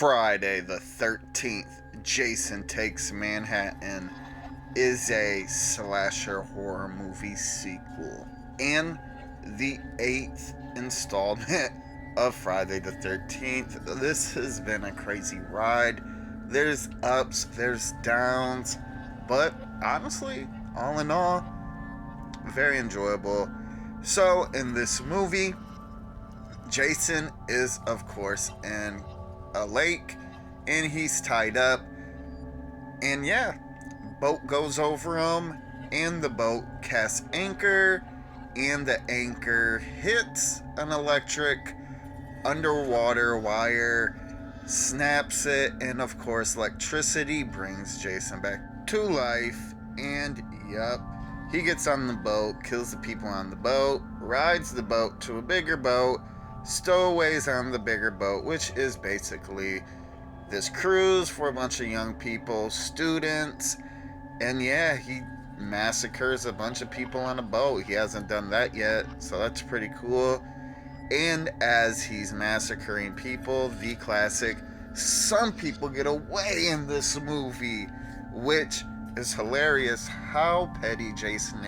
Friday the 13th, Jason Takes Manhattan is a slasher horror movie sequel and the 8th installment of Friday the 13th. This has been a crazy ride. There's ups, there's downs, but honestly, all in all, very enjoyable. So, in this movie, Jason is, of course, in a lake and he's tied up. And yeah, boat goes over him and the boat casts anchor and the anchor hits an electric underwater wire, snaps it, and of course, electricity brings Jason back to life. And yep, he gets on the boat, kills the people on the boat, rides the boat to a bigger boat, stowaways on the bigger boat, which is basically this cruise for a bunch of young people, students, and yeah, he massacres a bunch of people on a boat. He hasn't done that yet, so that's pretty cool. And as he's massacring people, the classic, some people get away in this movie, which is hilarious. How petty Jason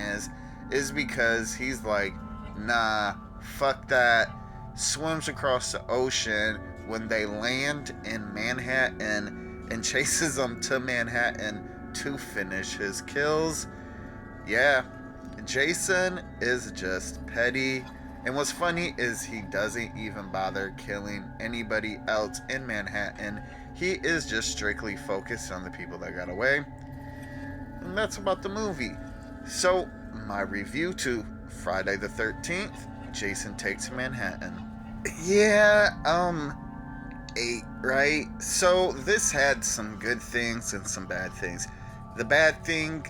is because he's like, nah, fuck that, swims across the ocean when they land in Manhattan and chases them to Manhattan to finish his kills. Yeah, Jason is just petty. And what's funny is he doesn't even bother killing anybody else in Manhattan. He is just strictly focused on the people that got away. And that's about the movie. So, my review to Friday the 13th, Jason Takes Manhattan. Yeah, 8, right? So, this had some good things and some bad things. The bad thing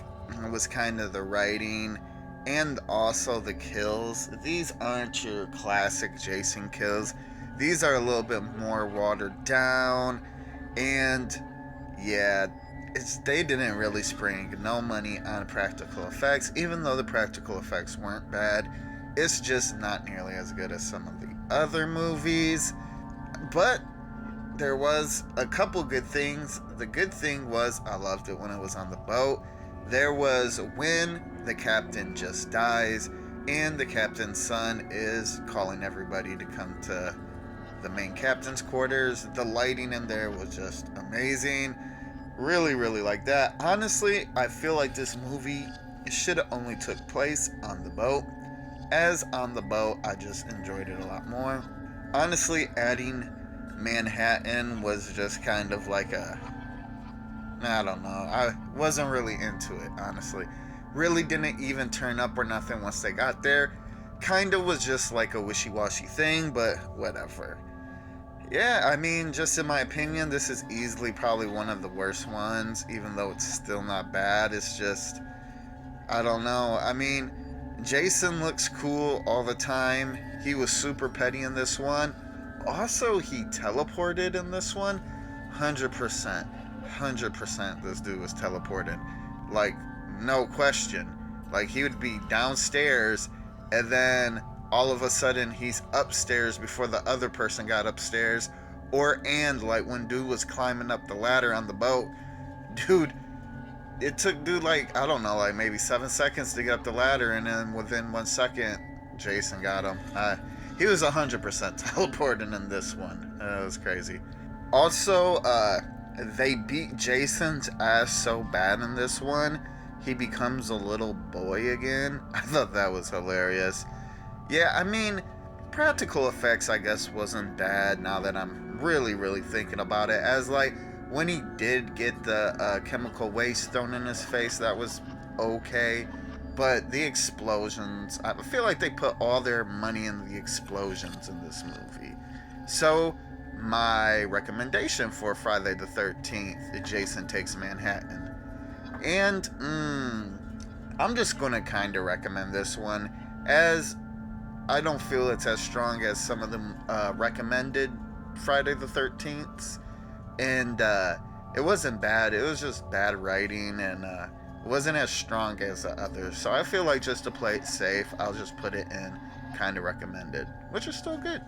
was kind of the writing and also the kills. These aren't your classic Jason kills. These are a little bit more watered down, and yeah, they didn't really spring no money on practical effects, even though the practical effects weren't bad. It's just not nearly as good as some of the other movies. But there was a couple good things. The good thing was I loved it when it was on the boat. There was when the captain just dies and the captain's son is calling everybody to come to the main captain's quarters. The lighting in there was just amazing. Really, really like that. Honestly, I feel like this movie should have only took place on the boat. As on the boat, I just enjoyed it a lot more. Honestly, adding Manhattan was just kind of like I don't know. I wasn't really into it, honestly. Really didn't even turn up or nothing once they got there. Kind of was just like a wishy-washy thing, but whatever. Yeah, I mean, just in my opinion, this is easily probably one of the worst ones, even though it's still not bad. It's just, I don't know. I mean, Jason looks cool all the time. He was super petty in this one. Also, he teleported in this one. 100%. 100% this dude was teleported. Like, no question. Like, he would be downstairs and then all of a sudden he's upstairs before the other person got upstairs. And like when dude was climbing up the ladder on the boat, dude, it took dude like, I don't know, like maybe 7 seconds to get up the ladder, and then within 1 second Jason got him. He was 100% teleporting in this one. It was crazy. Also, they beat Jason's ass so bad in this one, he becomes a little boy again. I thought that was hilarious. Yeah, I mean, practical effects, I guess, wasn't bad now that I'm really, really thinking about it. As, like, when he did get the chemical waste thrown in his face, that was okay. But the explosions, I feel like they put all their money in the explosions in this movie. So, my recommendation for Friday the 13th, Jason Takes Manhattan. And, I'm just going to kind of recommend this one, as I don't feel it's as strong as some of them recommended Friday the 13th. And it wasn't bad. It was just bad writing, and it wasn't as strong as the others. So I feel like just to play it safe, I'll just put it in kind of recommended, which is still good.